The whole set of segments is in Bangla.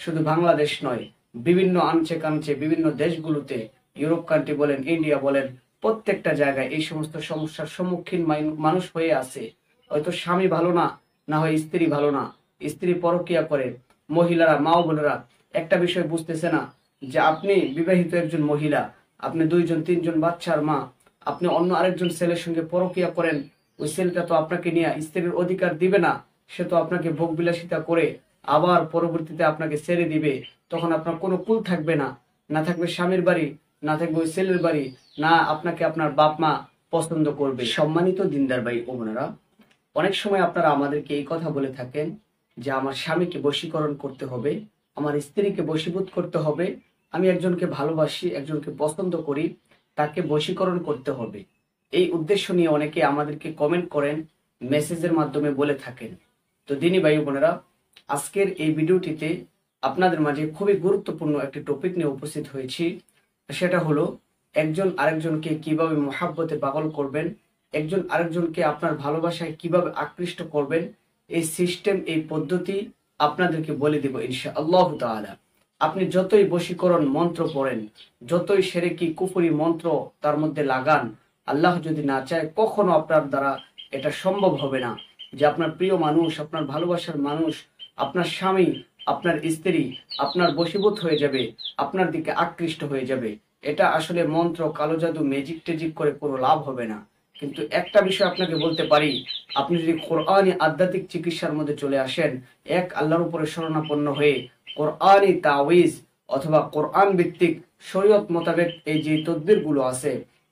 শুধু বাংলাদেশ নয়, বিভিন্ন আঞ্চে কাঞ্চে বিভিন্ন দেশগুলোতে, ইউরোপ কান্ট্রি বলেন, ইন্ডিয়া বলেন, প্রত্যেকটা জায়গায় এই সমস্ত সমস্যার সম্মুখীন মানুষ হয়ে আছে। হয়তো স্বামী ভালো না, না হয় স্ত্রী ভালো না, স্ত্রী পরকিয়া করে, মহিলারা, মা ও বোনেরা একটা বিষয় বুঝতেছে না যে আপনি বিবাহিত একজন মহিলা, আপনি দুইজন তিনজন বাচ্চার মা, আপনি অন্য আরেকজন ছেলের সঙ্গে পরকিয়া করেন। ওই ছেলেটা তো আপনাকে নিয়ে স্ত্রীর অধিকার দিবে না, সে তো আপনাকে ভোগ বিলাসিতা করে আবার পরবর্তীতে আপনাকে ছেড়ে দিবে। তখন আপনার কোনো কুল থাকবে না, না থাকবে স্বামীর বাড়ি, না থাকবে ওই ছেলের বাড়ি, না আপনাকে আপনার বাপ মা পছন্দ করবে। সম্মানিত দিনদার ভাই ও বোনেরা, অনেক সময় আপনারা আমাদেরকে এই কথা বলে থাকেন যে আমার স্বামীকে বশীকরণ করতে হবে, আমার স্ত্রীকে বশীভূত করতে হবে, আমি একজনকে ভালোবাসি, একজনকে পছন্দ করি, তাকে বশীকরণ করতে হবে। এই উদ্দেশ্য নিয়ে অনেকে আমাদেরকে কমেন্ট করেন, মেসেজের মাধ্যমে বলে থাকেন। তো দিনী ভাই বোনেরা, আজকের এই ভিডিওটিতে আপনাদের মাঝে খুবই গুরুত্বপূর্ণ একটি টপিক নিয়ে উপস্থিত হয়েছি। সেটা হলো একজন আরেকজনকে কিভাবে মহাব্বতে পাগল করবেন, একজন আরেকজনকে আপনার ভালোবাসায় কিভাবে আকৃষ্ট করবেন। এই সিস্টেম, এই পদ্ধতি আপনাদেরকে বলে দিব ইনশাআল্লাহ তাআলা। আপনি যতই বশীকরণ মন্ত্র পড়েন, যতই শিরকি কুফরি মন্ত্র তার মধ্যে লাগান, আল্লাহ যদি না চায় কখনো আপনার দ্বারা এটা সম্ভব হবে না যে আপনার প্রিয় মানুষ, আপনার ভালোবাসার মানুষ, আপনার স্বামী, আপনার স্ত্রী আপনার বশীভূত হয়ে যাবে, আপনার দিকে আকৃষ্ট হয়ে যাবে। এটা আসলে মন্ত্র, কালো জাদু, ম্যাজিক টেজিক করে কোনো লাভ হবে না। কিন্তু একটা বিষয় আপনাকে বলতে পারি, আপনি যদি কোরআনি আধ্যাত্মিক চিকিৎসার মধ্যে চলে আসেন, এক আল্লাহর উপরে শরণাপন্ন হয়ে কোরআনি তাওয়িজ অথবা কোরআন ভিত্তিক শরীয়ত মোতাবেক এই যে তদবির গুলো আছে,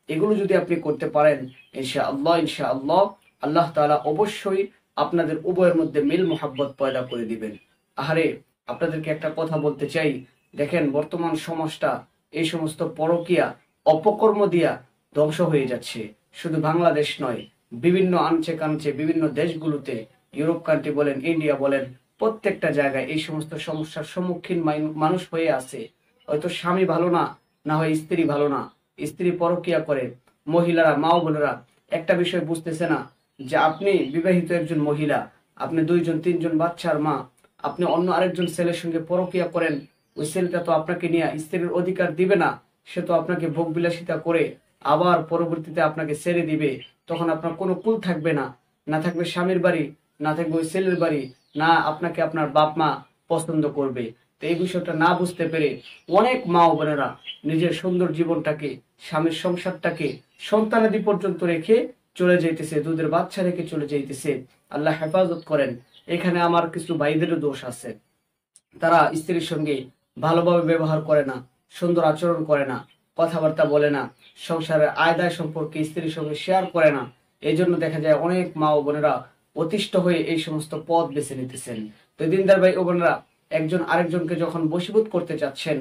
এগুলো যদি আপনি করতে পারেন, ইনশাআল্লাহ ইনশাআল্লাহ আল্লাহ তাআলা অবশ্যই আপনাদের উভয়ের মধ্যে মিল মোহাব্বত পয়দা করে দিবেন। আহারে, আপনাদেরকে একটা কথা বলতে চাই, দেখেন বর্তমান সমাজটা এই সমস্ত পরকিয়া অপকর্ম দিয়া ধ্বংস হয়ে যাচ্ছে। শুধু বাংলাদেশ নয়, বিভিন্ন আঞ্চে কাঞ্চে বিভিন্ন দেশগুলোতে, ইউরোপ কান্ট্রি বলেন, ইন্ডিয়া বলেন, প্রত্যেকটা জায়গায় এই সমস্ত সমস্যার সম্মুখীন মানুষ হয়ে আছে। হয়তো স্বামী ভালো না, না হয় স্ত্রী ভালো না, স্ত্রী পরকিয়া করে, মহিলারা, মা ও বোনেরা একটা বিষয় বুঝতেছে না যে আপনি বিবাহিত একজন মহিলা, আপনি দুইজন তিনজন বাচ্চার মা, আপনি অন্য আরেকজন ছেলের সঙ্গে পরকিয়া করেন। ওই ছেলেটা তো আপনাকে নিয়ে স্ত্রীর অধিকার দিবে না, সে তো আপনাকে ভোগ বিলাসিতা করে আবার পরবর্তীতে আপনাকে ছেড়ে দিবে। তখন আপনার কোনো কুল থাকবে না, না থাকবে স্বামীর বাড়ি, না থাকবে ওই ছেলের বাড়ি, না আপনাকে আপনার বাপ মা পছন্দ করবে। তো এই বিষয়টা না বুঝতে পেরে অনেক মা ও বোনেরা নিজের সুন্দর জীবনটাকে, স্বামীর সংসারটাকে, সন্তানাদি পর্যন্ত রেখে চলে যাইতেছে, দুধের বাচ্চা রেখে চলে যাইতেছে। আল্লাহ হেফাজত করেন। এখানে আমার কিছু ভাইদেরও দোষ আছে, তারা স্ত্রীর সঙ্গে ভালোভাবে ব্যবহার করে না, সুন্দর আচরণ করে না, কথাবার্তা বলে না, সংসারের আয় দায় সম্পর্কে স্ত্রীর সঙ্গে শেয়ার করে না। এই জন্য দেখা যায় অনেক মা ও বোনেরা অতিষ্ঠ হয়ে এই সমস্ত পথ বেছে নিতেছেন। তো দিনদার ভাই ও বোনেরা, একজন আরেকজনকে যখন বশীভূত করতে চাচ্ছেন,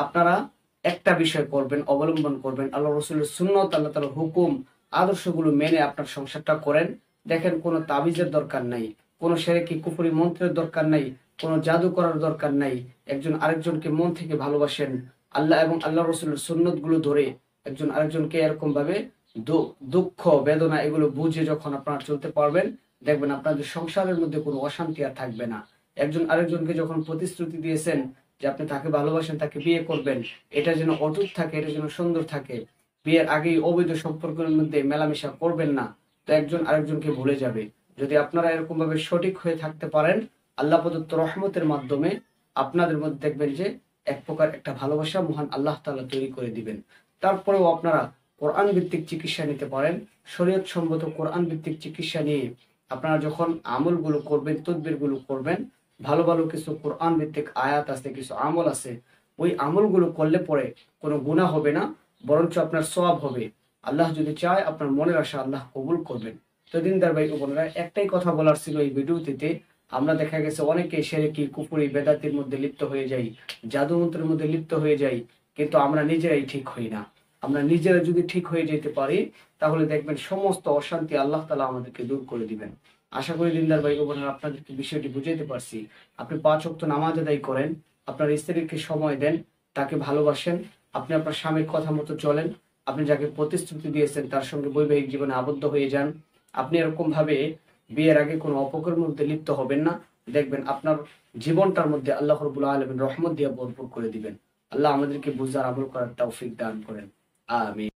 আপনারা একটা বিষয় করবেন, অবলম্বন করবেন, আল্লাহ রসুলের সুন্নত, আল্লাহ তাআলার হুকুম, আদর্শগুলো মেনে আপনার সংসারটা করেন। দেখেন কোনো তাবিজের দরকার নাই, কোনো শিরকি কুফরি মন্ত্রের দরকার নাই, কোনো জাদু করার দরকার নাই। একজন আরেকজনকে মন থেকে ভালোবাসেন, আল্লাহ এবং আল্লাহ রসুলের সুন্নত গুলো ধরে একজন আরেকজনকে এরকম ভাবে দুঃখ বেদনা এগুলো বুঝে যখন আপনারা চলতে পারবেন, দেখবেন আপনাদের সংসারের মধ্যে কোনো অশান্তি আর থাকবে না। একজন আরেকজনকে যখন প্রতিশ্রুতি দিয়েছেন যে আপনি তাকে ভালোবাসেন, তাকে বিয়ে করবেন, এটা যেন অটুট থাকে, এটা যেন সুন্দর থাকে, বিয়ের আগেই অবৈধ সম্পর্কের মধ্যে মেলামেশা করবেন না, তো একজন আরেকজনকে ভুলে যাবে। যদি আপনারা এরকম ভাবে সঠিক হয়ে থাকতে পারেন, আল্লাহ প্রদত্ত রহমতের মাধ্যমে আপনাদের মধ্যে দেখবেন যে এক প্রকার একটা ভালোবাসা মহান আল্লাহ তাআলা তৈরি করে দিবেন। তারপরেও আপনারা কোরআন ভিত্তিক চিকিৎসা নিতে পারেন। শরীয়ত সম্মত কোরআন ভিত্তিক চিকিৎসা নিয়ে আপনারা যখন আমলগুলো করবেন, তদবিরগুলো করবেন, ভালো ভালো কিছু কোরআন ভিত্তিক আয়াত আছে, কিছু আমল আছে, ওই আমলগুলো করলে পরে কোনো গুনাহ হবে না, বরঞ্চ আপনার সওয়াব হবে। আল্লাহ যদি চায় আপনার মনের আশা আল্লাহ কবুল করবেন। তো দিনদার ভাই ও বোনেরা, একটাই কথা বলার ছিল এই ভিডিওটিতে। আমরা দেখা গেছে অনেকে শিরকি কুফরি বেদাতির মধ্যে লিপ্ত হয়ে যাই, জাদু মন্ত্রের মধ্যে লিপ্ত হয়ে যাই, কিন্তু আমরা নিজেরাই ঠিক হই না। আমরা নিজেরা যদি ঠিক হয়ে যেতে পারি, তাহলে দেখবেন সমস্ত অশান্তি আল্লাহ তাআলা আমাদেরকে দূর করে দিবেন। আশা করি দিনদার ভাই ও বোনেরা আপনাদেরকে বিষয়টি বুঝাইতে পারছি। আপনি 5 ওয়াক্ত নামাজ আদায় করেন, আপনার স্ত্রীকে সময় দেন, তাকে ভালোবাসেন, আপনি আপনার স্বামীর কথা মতো চলেন, আপনি যাকে প্রতিশ্রুতি দিয়েছেন তার সঙ্গে বৈবাহিক জীবনে আবদ্ধ হয়ে যান। আপনি এরকম ভাবে বিয়ের আগে কোনো অপকর্মের মধ্যে লিপ্ত হবেন না। দেখবেন আপনার জীবনটার মধ্যে আল্লাহ রাব্বুল আলামিন রহমত দিয়ে ভরপুর করে দিবেন। আল্লাহ আমাদেরকে বুঝার আমল করার তৌফিক দান করেন। আমিন।